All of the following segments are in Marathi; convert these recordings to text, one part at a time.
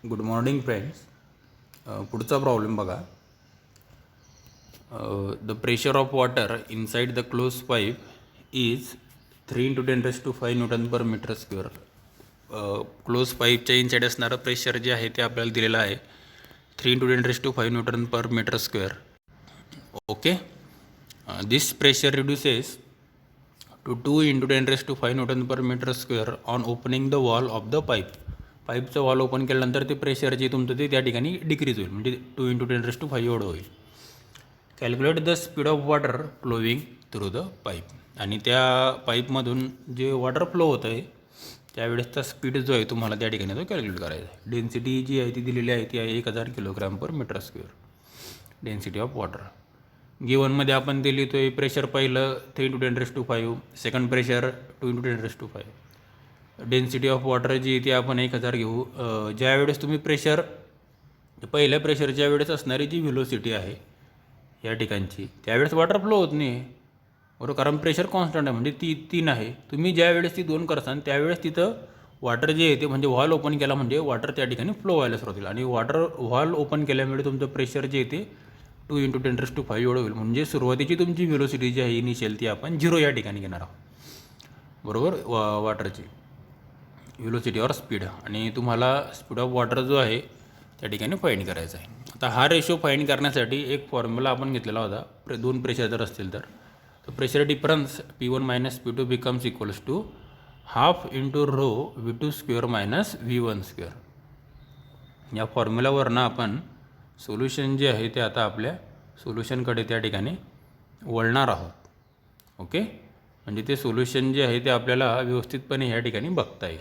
Good morning friends. पुढचा प्रॉब्लेम बघा. The pressure of water inside the close pipe is 3 × 10⁵ newton per metre square. Close पाईपच्या इनसाईड असणारं प्रेशर जे आहे ते आपल्याला दिलेलं आहे 3 × 10⁵ newton per metre square. Okay. This pressure reduces to 2 × 10⁵ newton per metre square on opening the wall of the pipe. पाईपचं वॉल ओपन केल्यानंतर ते प्रेशर जे तुमचं ते त्या ठिकाणी डिक्रीज होईल, म्हणजे 2 × 10⁵ एवढं होईल. Calculate the speed of water flowing through the pipe. आणि त्या पाईपमधून जे वॉटर फ्लो होतं आहे त्यावेळेसचा स्पीड जो आहे तुम्हाला त्या ठिकाणी तो कॅल्क्युलेट करायचा आहे. डेन्सिटी जी आहे ती दिलेली आहे ती आहे 1000 kilogram per metre square. Density of water गिवनमध्ये आपण ते लिहितो आहे. प्रेशर पहिलं 3 × 10⁵, second pressure 2 × 10⁵. Density of water जी ती आपण 1000 घेऊ. ज्यावेळेस तुम्ही प्रेशर पहिल्या प्रेशरच्या वेळेस असणारी जी व्हेलोसिटी आहे या ठिकाणची त्यावेळेस वॉटर फ्लो होत नाही बरोबर, कारण प्रेशर कॉन्स्टंट आहे म्हणजे ती 3 आहे. तुम्ही ज्यावेळेस ती 2 करसान त्यावेळेस तिथं वॉटर जे येते म्हणजे व्हॉल्व ओपन केला म्हणजे वॉटर त्या ठिकाणी फ्लो व्हायला सुरुवात होईल. आणि वॉटर व्हॉल्व ओपन केल्यामुळे तुमचं प्रेशर जे येते 2 × 10⁵ एवढं होईल. म्हणजे सुरुवातीची तुमची व्हेलोसिटी जी आहे इनिशियल ती आपण 0 या ठिकाणी घेणार आहोत बरोबर, वॉटरची व्हेलोसिटी ऑर स्पीड. आणि तुम्हाला स्पीड ऑफ वॉटर जो आहे त्या ठिकाणी फाईंड करायचा आहे. आता हा रेशो फाईंड करण्यासाठी एक फॉर्म्युला आपण घेतलेला होता. दोन प्रेशर जर असतील तर pressure difference P1 - P2 becomes equals to ½ × ρV2² - V1². या फॉर्म्युलावरनं आपण सोल्युशन जे आहे ते आता आपल्या सोल्युशनकडे त्या ठिकाणी वळणार आहोत. ओके. म्हणजे ते सोल्युशन जे आहे ते आपल्याला व्यवस्थितपणे ह्या ठिकाणी बघता येईल.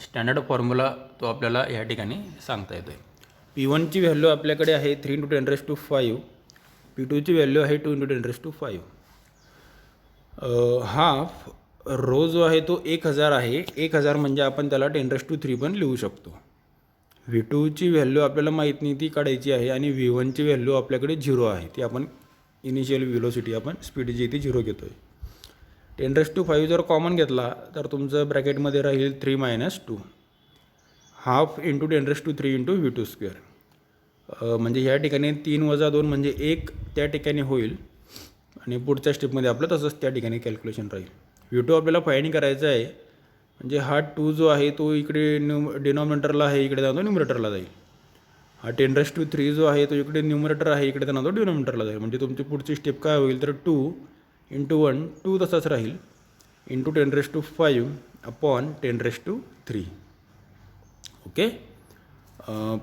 स्टँडर्ड फॉर्म्युला तो आपल्याला या ठिकाणी सांगता येतो आहे. P1ची व्हॅल्यू आपल्याकडे आहे 3 × 10⁵. P2ची व्हॅल्यू आहे 2 × 10⁵. हाफ रो जो आहे तो 1000 आहे. 1000 म्हणजे आपण त्याला 10⁵ पण लिहू शकतो. V2ची व्हॅल्यू आपल्याला माहीत नाही ती काढायची आहे. आणि V1ची व्हॅल्यू आपल्याकडे 0 आहे. ती आपण इनिशियल व्हेलोसिटी आपण स्पीड जी ती 0 घेतो आहे. 10⁵ जर कॉमन घेतला तर तुमचं ब्रॅकेटमध्ये राहील 3 - 2 ½ × 10⁵ V2². म्हणजे ह्या ठिकाणी 3 - 2 म्हणजे 1 त्या ठिकाणी होईल. आणि पुढच्या स्टेपमध्ये आपलं तसंच त्या ठिकाणी कॅल्क्युलेशन राहील. V2 आपल्याला फाईंड करायचा आहे. म्हणजे हा 2 जो आहे तो इकडे डिनॉमिनेटरला आहे, इकडे जातो न्यूमरेटरला जाईल. हा 10⁵ जो आहे तो इकडे न्यूमरेटर आहे, इकडे जातो डिनॉमिनेटरला जाईल. म्हणजे तुमची पुढची स्टेप काय होईल तर 2 × 1 2 तसाच राहील × 10⁵ अपॉन 10⁵. ओके.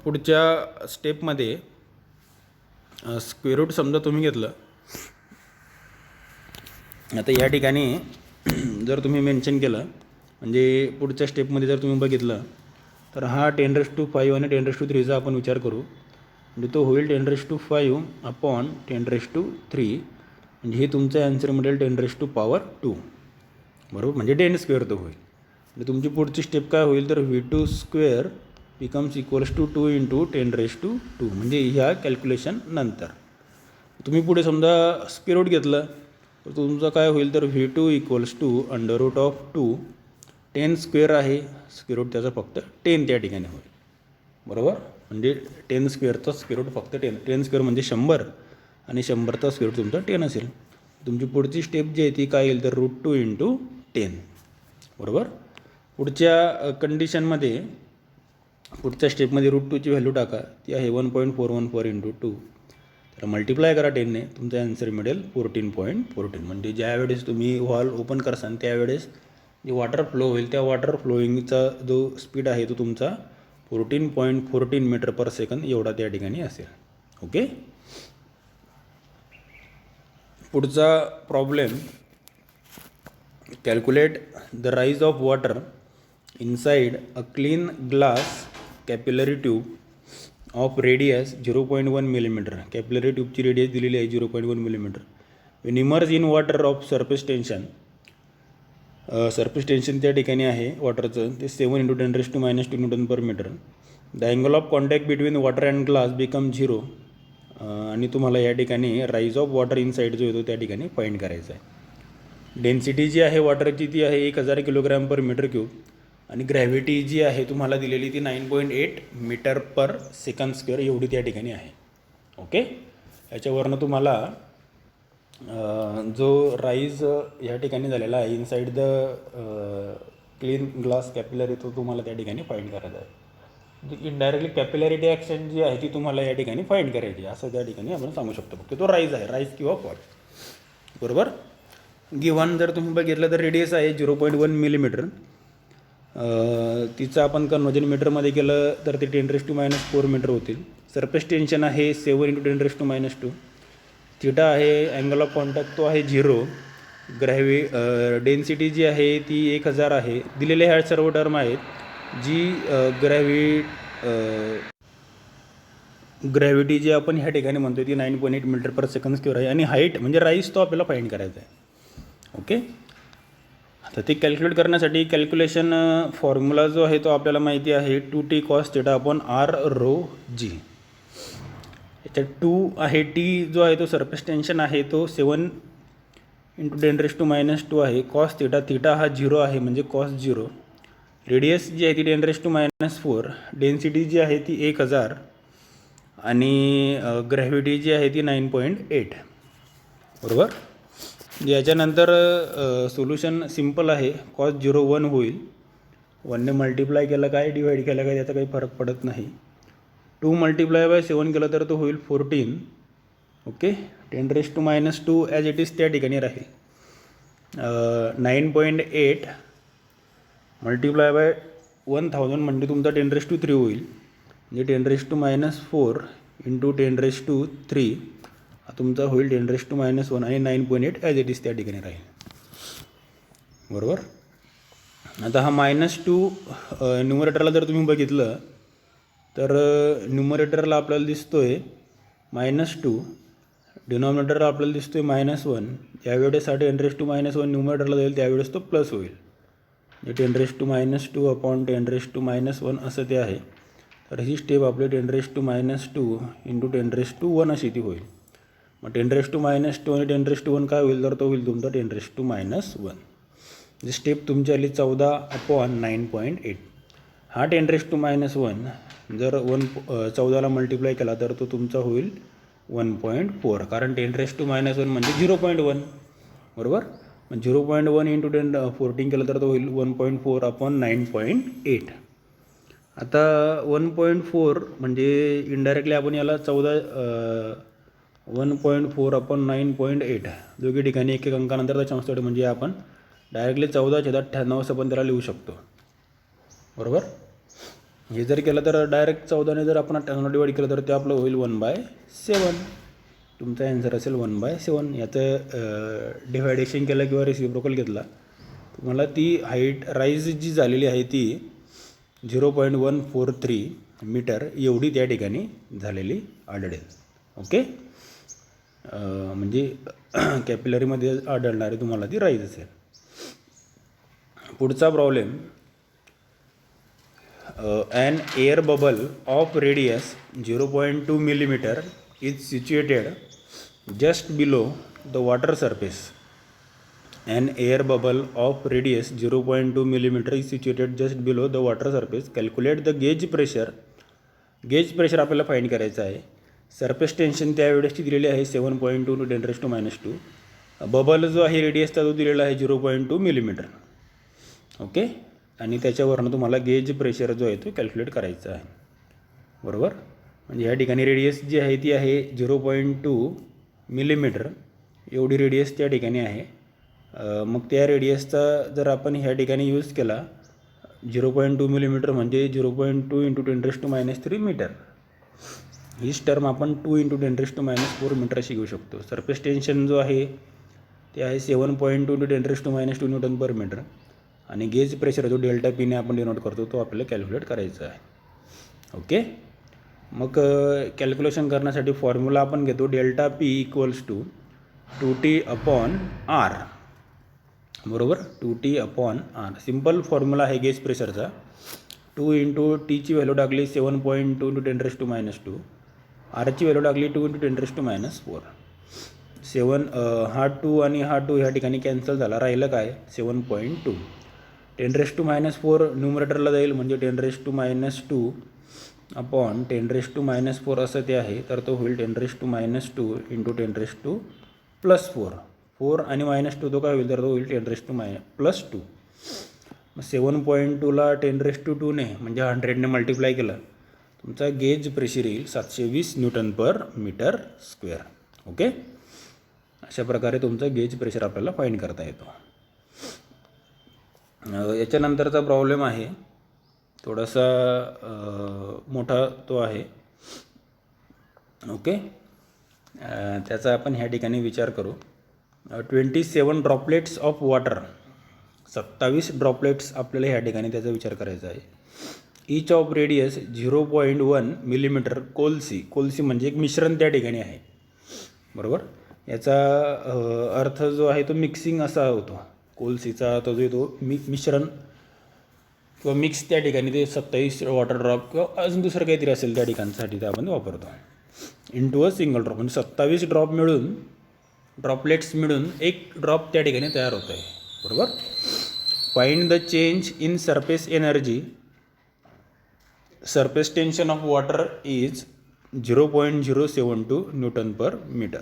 पुढच्या स्टेपमध्ये स्क्वेअर रूट समजा तुम्ही घेतलं. आता या ठिकाणी जर तुम्ही मेन्शन केलं म्हणजे पुढच्या स्टेपमध्ये जर तुम्ही बघितलं तर हा 10⁵ आणि 10⁵ आपण विचार करू. म्हणजे तो होईल 10⁵ अपॉन 10⁵. म्हणजे हे तुमचं ॲन्सर मिळेल 10⁻² बरोबर, म्हणजे 10² तो होईल. म्हणजे तुमची पुढची स्टेप काय होईल तर V2² बिकम्स इक्वल्स टू 2 × 10⁻². म्हणजे ह्या कॅल्क्युलेशन नंतर तुम्ही पुढे समजा स्क्वेअर रूट घेतलं तर तुमचं काय होईल तर V2 = √2. 10² आहे स्क्वेअर रूट त्याचा फक्त 10 त्या ठिकाणी होईल बरोबर. म्हणजे 10² स्क्वेअर रूट फक्त 10 म्हणजे 100 आणि 100चा स्क्वेअर रूट तुमचा 10 असेल. तुमची पुढची स्टेप जी आहे ती काय येईल तर √2 × 10 बरोबर. पुढच्या कंडिशनमध्ये पुढच्या स्टेपमध्ये √2ची व्हॅल्यू टाका. ती आहे 1.414 × 2. तर मल्टिप्लाय करा 10ने तुमचा ॲन्सर मिळेल 14.14. म्हणजे ज्यावेळेस तुम्ही व्हॉल्व ओपन करसान त्यावेळेस जे वॉटर फ्लो होईल त्या वॉटर फ्लोईंगचा जो स्पीड आहे तो तुमचा 14.14 मीटर पर सेकंद एवढा त्या ठिकाणी असेल. ओके. पुढचा problem. Calculate the rise of water inside a clean glass capillary tube of radius 0.1 millimetre. Capillary ट्यूबची रेडियस दिलेली आहे 0.1 millimetre. When emerge in water of surface tension. Surface tension त्या ठिकाणी आहे वॉटरचं ते 7 × 10⁻² newton per metre. The angle of contact between water and glass become 0. आणि तुम्हाला या ठिकाणी राईज ऑफ वॉटर इनसाईड जो येतो त्या ठिकाणी फाईंड करायचा आहे. डेन्सिटी जी आहे वॉटरची ती आहे 1000 किलोग्राम पर मीटर क्यूब. आणि ग्रॅव्हिटी जी आहे तुम्हाला दिलेली ती 9.8 मीटर पर सेकंड स्क्वेअर एवढी त्या ठिकाणी आहे. ओके, याच्यावरनं तुम्हाला जो राईज या ठिकाणी झालेला आहे inside the clean glass capillary तो तुम्हाला त्या ठिकाणी फाईंड करायचा आहे. इनडायरेक्टली कॅपिलॅरिटी ॲक्शन जी आहे ती तुम्हाला या ठिकाणी फाईंड करायची असं त्या ठिकाणी आपण सांगू शकतो. फक्त तो राईज आहे, राईज किंवा फॉल. बरोबर. गिव्हन जर तुम्ही बघितलं तर रेडियस आहे 0.1 मिलीमीटर. तिचं आपण कन्वर्जन मीटरमध्ये केलं तर ते 10⁻⁻⁴ मीटर होतील. सरफेस टेन्शन आहे 7 × 10⁻². थिटा आहे अँगल ऑफ कॉन्टॅक्ट तो आहे 0. डेन्सिटी जी आहे ती 1000 आहे. दिलेले ह्या सर्व टर्म आहेत. जी ग्रॅव्हिटी जी आपण ह्या ठिकाणी म्हणतो ती 9.8 मीटर पर सेकंड स्क्वेअर आहे. आणि हाईट म्हणजे राईज तो आपल्याला फाईंड करायचा आहे. ओके, आता ते कॅल्क्युलेट करण्यासाठी कॅल्क्युलेशन फॉर्म्युला जो आहे तो आपल्याला माहिती आहे 2t cos θ/r/ρg. याच्यात 2 आहे, टी जो आहे तो सरफेस टेन्शन आहे तो 7 × 10⁻² आहे. कॉस थिटा हा 0 आहे म्हणजे कॉस 0. रेडियस जी आहे ती 10⁻⁴. डेन्सिटी जी आहे ती 1000 आणि ग्रॅव्हिटी जी आहे ती 9.8. बरोबर. याच्यानंतर सोल्युशन सिम्पल आहे. कॉस 0 1 होईल. 1ने मल्टिप्लाय केलं काय डिवाईड केलं काय त्याचा काही फरक पडत नाही. 2 × 7 केलं तर तो होईल 14. ओके, 10⁻² ॲज इट इज त्या ठिकाणी राहील. 9.8 × 1000 म्हणजे तुमचा 10⁻³ होईल. म्हणजे 10⁻⁴ × 10⁻³ तुमचा होईल 10⁻⁻1 आणि 9.8 ॲज इट इज त्या ठिकाणी राहील. बरोबर. आता हा -2 न्यूमरेटरला जर तुम्ही बघितलं तर न्यूमरेटरला आपल्याला दिसतोय -2, डिनॉमिनेटरला आपल्याला दिसतोय -1. ज्यावेळेस हा 10⁻⁻1 न्यूमरेटरला जाईल त्यावेळेस तो प्लस होईल. म्हणजे 10⁻² अपॉन 10⁻⁻1 असं ते आहे. तर ही स्टेप आपली 10⁻² × 10⁻1 अशी ती होईल. मग 10⁻² आणि 10⁻1 काय होईल तर तो होईल तुमचा 10⁻1. जी स्टेप तुमची आली 14/9.8. हा 10⁻1 जर 14ला मल्टिप्लाय केला तर तो तुमचा होईल 1.4. कारण 10⁻1 म्हणजे 0.1. बरोबर. मग 0.1 × 14 केलं तर तो होईल 1.4/9.8. आता 1.4 म्हणजे इनडायरेक्टली आपण याला 1.4/9.8 दोघी ठिकाणी एक अंकानंतरचा चान्स म्हणजे आपण डायरेक्टली 14/98 असं पण त्याला लिहू शकतो. बरोबर. हे जर केलं तर डायरेक्ट 14ने जर आपण 98 डिवाईड केलं तर ते आपलं होईल 1/7. तुमचा ॲन्सर असेल 1/7. याचं डिव्हायडेशन केलं किंवा रेसिप्रोकल घेतला तुम्हाला ती हाईट राईज जी झालेली आहे ती 0.143 मीटर एवढी त्या ठिकाणी झालेली आढळेल. ओके, म्हणजे कॅपिलरीमध्ये आढळणारी तुम्हाला ती राईज असेल. पुढचा problem. an air bubble of radius 0.2 millimeter is situated just below the water surface. An air bubble of radius 0.2 millimeter is situated just below the water surface. Calculate the gauge pressure. Gauge pressure आपल्याला फाईंड करायचं आहे. सरफेस टेन्शन त्यावेळेसची दिलेली आहे 7.2 × 10⁻². बबल जो आहे रेडियसचा तो दिलेला आहे 0.2 मिलीमीटर. ओके, आणि त्याच्यावरनं तुम्हाला गेज प्रेशर जो आहे तो कॅल्क्युलेट करायचा आहे. बरोबर. म्हणजे या ठिकाणी रेडियस जी आहे ती आहे 0.2 मिलीमीटर एवढी रेडियस त्या ठिकाणी आहे. मग त्या रेडियसचा जर आपण ह्या ठिकाणी यूज केला 0.2 मिलीमीटर म्हणजे 0.2 × 10⁻³ मीटर. हीच टर्म आपण 2 × 10⁻⁴ मीटर अशी घेऊ शकतो. सरफेस टेन्शन जो आहे ते आहे 7.2 × 10⁻² न्यूटन पर मीटर. आणि गेज प्रेशर जो डेल्टा पीने आपण डिनोट करतो तो आपल्याला कॅल्क्युलेट करायचा आहे. ओके, मग कॅल्क्युलेशन करण्यासाठी फॉर्म्युला आपण घेतो डेल्टा पी = 2t/r. बरोबर. 2t/r सिम्पल फॉर्म्युला आहे गेज प्रेशरचा. 2 × टीची व्हॅल्यू टाकली 7.2 × 10⁻². आरची व्हॅल्यू टाकली 2 × 10⁻⁴. 7 हा 2 आणि हा 2 ह्या ठिकाणी कॅन्सल झाला. राहिलं काय 7.2. 10⁻⁴ न्यूमरेटरला जाईल म्हणजे 10⁻² अपॉन 10⁻⁴ असं ते आहे, तर तो होईल 10⁻² इंटू 10⁻+4. 4 आणि -2 तो काय होईल, तर तो होईल 10⁻+2. मग 7.2ला 10⁻² ने म्हणजे 100ने मल्टिप्लाय केलं, तुमचा गेज प्रेशर येईल 720 Nm². ओके, अशा प्रकारे तुमचं गेज प्रेशर आपल्याला फाइंड करता येतो. याच्यानंतरचा प्रॉब्लेम आहे थोडासा मोठा तो आहे. ओके, त्याचा आपण ह्या ठिकाणी विचार करू. 27 ड्रॉपलेट्स ऑफ वॉटर, 27 ड्रॉपलेट्स आपल्याला ह्या ठिकाणी त्याचा विचार करायचा आहे. ईच ऑफ रेडियस 0.1 मिलीमीटर कोलसी म्हणजे एक मिश्रण त्या ठिकाणी आहे, बरोबर. याचा अर्थ जो आहे तो मिक्सिंग असा होतो. कोलसीचा तो जो तो मिश्रण किंवा मिक्स त्या ठिकाणी ते 27 वॉटर ड्रॉप किंवा अजून दुसरं काहीतरी असेल त्या ठिकाणसाठी ते आपण वापरतो. इंटू अ सिंगल ड्रॉप म्हणजे 27 ड्रॉपलेट्स मिळून एक ड्रॉप त्या ठिकाणी तयार होत आहे, बरोबर. Find the change in surface energy. Surface tension off water is 0.072 Nm².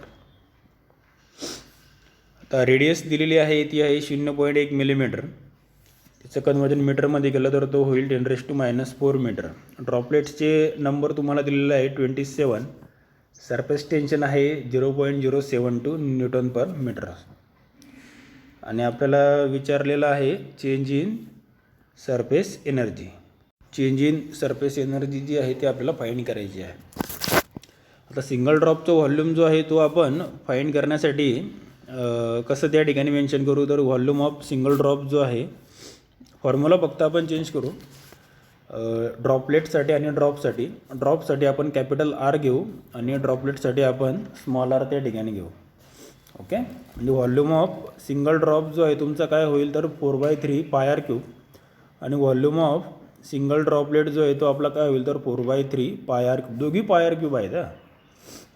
आता रेडियस दिलेली आहे ती आहे 0.1 मिलीमीटर. त्याचं कन्वर्जन मीटरमध्ये केलं तर तो होईल 10⁻⁴ मीटर. ड्रॉपलेट्सचे नंबर तुम्हाला दिलेला आहे 27. सरफेस टेन्शन आहे 0.072 Nm². आणि आपल्याला विचारलेलं आहे change in surface energy. Change in surface energy जी आहे ती आपल्याला फाइंड करायची आहे. आता सिंगल ड्रॉपचा व्हॉल्यूम जो आहे तो आपण फाइंड करण्यासाठी कसं त्या ठिकाणी मेन्शन करू, तर व्हॉल्यूम ऑफ सिंगल ड्रॉप जो आहे फॉर्म्युला फक्त आपण चेंज करू. ड्रॉपलेटसाठी आणि ड्रॉपसाठी आपण कॅपिटल R घेऊ आणि ड्रॉपलेटसाठी आपण स्मॉल r त्या ठिकाणी घेऊ. ओके, म्हणजे व्हॉल्यूम ऑफ सिंगल ड्रॉप जो आहे तुमचा काय होईल, तर 4/3 πr³ आणि व्हॉल्यूम ऑफ सिंगल ड्रॉपलेट जो आहे तो आपला काय होईल, तर 4/3 πr³. दोघी πr³ आहेत.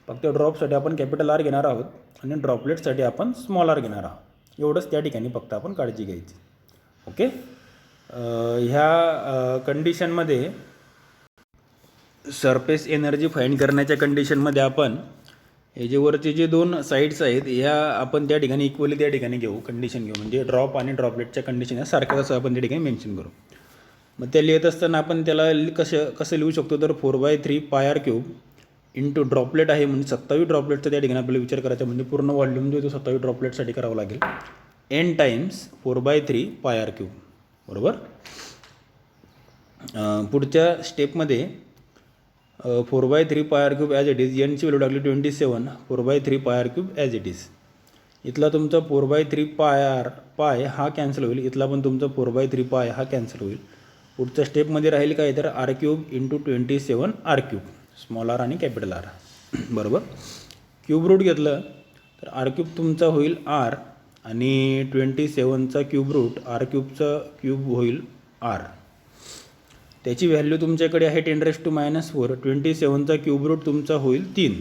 फक्त ड्रॉपसाठी आपण कॅपिटल R घेणार आहोत आणि ड्रॉपलेटसाठी आपण स्मॉल r घेणार आहोत. एवढंच त्या ठिकाणी फक्त आपण काळजी घ्यायची. ओके, ह्या कंडिशनमध्ये सरफेस एनर्जी फाइंड करण्याच्या कंडिशनमध्ये आपण हे जे वरचे जे दोन साईड्स आहेत ह्या आपण त्या ठिकाणी इक्वली त्या ठिकाणी घेऊ, कंडिशन घेऊ. म्हणजे ड्रॉप आणि ड्रॉपलेटच्या कंडिशन या सारख्याच असं आपण त्या ठिकाणी मेन्शन करू. मग त्या लिहित असताना आपण त्याला कसं लिहू शकतो, तर 4/3 πr³ इंटू ड्रॉपलेट आहे म्हणजे 27 ड्रॉपलेटचा त्या ठिकाणी आपल्याला विचार करायचा. म्हणजे पूर्ण व्हॉल्यूम जो आहे तो 27 ड्रॉपलेटसाठी करावा लागेल. n टाइम्स 4/3 πr³, बरोबर. पुढच्या स्टेपमध्ये 4/3 πr³ ॲज इट इज, एनची व्हॅल्यू टाकली 27, 4/3 πr³ ॲज इट इज. इथला तुमचा 4/3 पाय हा कॅन्सल होईल, इथला पण तुमचा 4/3 पाय हा कॅन्सल होईल. पुढच्या स्टेपमध्ये राहील काय, तर r³ into 27 r³, small r आणि कॅपिटल R, बरोबर. क्यूब रूट घेतलं तर r³ तुमचा होईल r आणि 27चा क्यूब रूट r³ क्यूब होईल r. त्याची व्हॅल्यू तुमच्याकडे आहे 10⁻⁴. 27चा क्यूब रूट तुमचा होईल 3,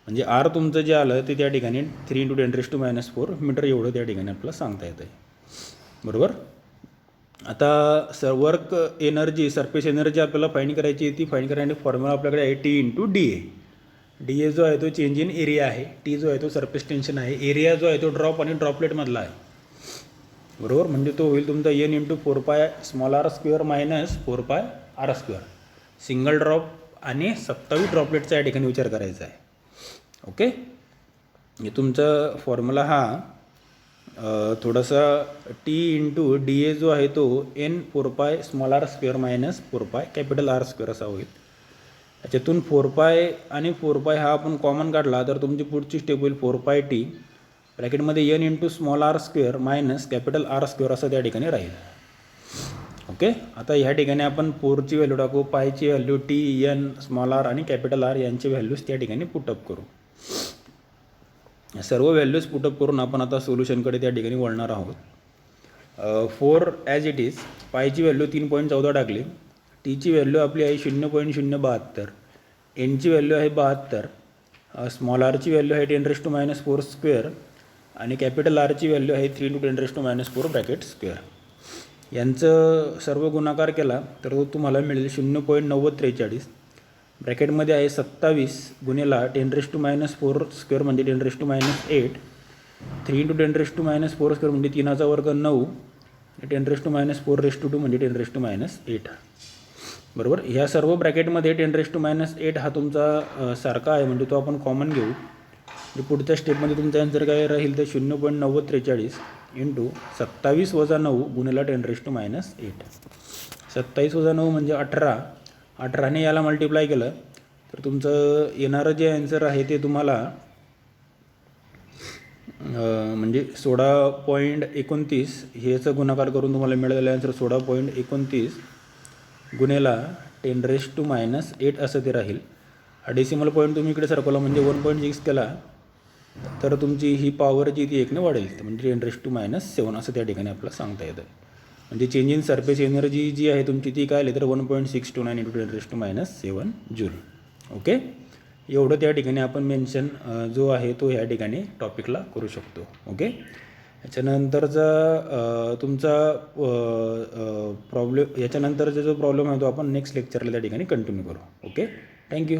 म्हणजे r तुमचं जे आलं ते त्या ठिकाणी 3 × 10⁻⁴ मीटर एवढं त्या ठिकाणी आपल्याला सांगता येतं आहे, बरोबर. आता वर्क एनर्जी, सरफेस एनर्जी आपल्याला फाइंड करायची आहे. ती फाइंड करण्यासाठी फॉर्म्युला आपल्याकडे आहे T × dA. dA जो आहे तो चेंज इन एरिया आहे, T जो आहे तो सरफेस टेन्शन आहे, एरिया जो आहे तो ड्रॉप आणि ड्रॉपलेटमधला आहे, बरोबर. म्हणजे तो होईल तुमचा n × 4π small r² minus 4π r². Single drop आणि 27 ड्रॉपलेटचा या ठिकाणी विचार करायचा आहे. ओके, हे तुमचा फॉर्म्युला हा थोडासा T × dA जो आहे तो n 4π small r² minus 4π capital R² असा होईल. त्याच्यातून 4π आणि 4π हा आपण कॉमन काढला तर तुमची पुढची स्टेप होईल 4πt ब्रॅकेटमध्ये n × small r² minus capital R² असं त्या ठिकाणी राहील. ओके, आता ह्या ठिकाणी आपण 4ची व्हॅल्यू टाकू, पायची value T, n, small r आणि कॅपिटल R यांची व्हॅल्यूज त्या ठिकाणी पुटअप करू. सर्व व्हॅल्यूज पुटअप करून आपण आता सोल्युशनकडे त्या ठिकाणी वळणार आहोत. 4 ॲज इट इज, पायची व्हॅल्यू 3.14 टाकली, टीची व्हॅल्यू आपली आहे 0.072, एनची व्हॅल्यू आहे 72, स्मॉल आरची व्हॅल्यू आहे 10⁻⁴² आणि कॅपिटल आरची व्हॅल्यू आहे 3 × 10⁻⁴ ब्रॅकेट स्क्वेअर. यांचं सर्व गुणाकार केला तर तो तुम्हाला मिळेल 0.9043. ब्रॅकेटमध्ये आहे 27 गुणेला 10⁻⁴ स्क्वेअर म्हणजे 10⁻⁸. 3 × 10⁻⁴ स्क्वेअर म्हणजे 3चा वर्ग 9. 10⁻⁴² म्हणजे 10⁻8. बरोबर. ह्या सर्व ब्रॅकेटमध्ये 10⁻8 हा तुमचा सारखा आहे म्हणजे तो आपण कॉमन घेऊ. म्हणजे पुढच्या स्टेपमध्ये तुमचा आन्सर काय राहील तर 0.9043 इंटू 27 - 9 गुणेला 10⁻8. 27 - 9 म्हणजे 18. 18ने याला मल्टिप्लाय केलं तर तुमचं येणारं जे आन्सर आहे ते तुम्हाला म्हणजे 16.29 ह्याचं गुणाकार करून तुम्हाला मिळालेलं आन्सर 16.29 गुणेला 10⁻8 असं ते राहील. हा डेसिमल पॉईंट तुम्ही इकडे सरकवला म्हणजे 1.6 केला तर तुमची ही पॉवर जी ती 1ने वाढेल म्हणजे 10⁻7 असं त्या ठिकाणी आपल्याला सांगता येतं. म्हणजे चेंज इन सरफेस एनर्जी जी आहे तुमची ती काय आली तर 1.629 × 10⁻7 जूल. ओके. एवढं त्या ठिकाणी आपण मेन्शन जो आहे तो ह्या ठिकाणी टॉपिकला करू शकतो. ओके. याच्यानंतरचा तुमचा याच्यानंतरचा जो प्रॉब्लेम आहे तो आपण नेक्स्ट लेक्चरला त्या ठिकाणी कंटिन्यू करू. ओके. थँक्यू.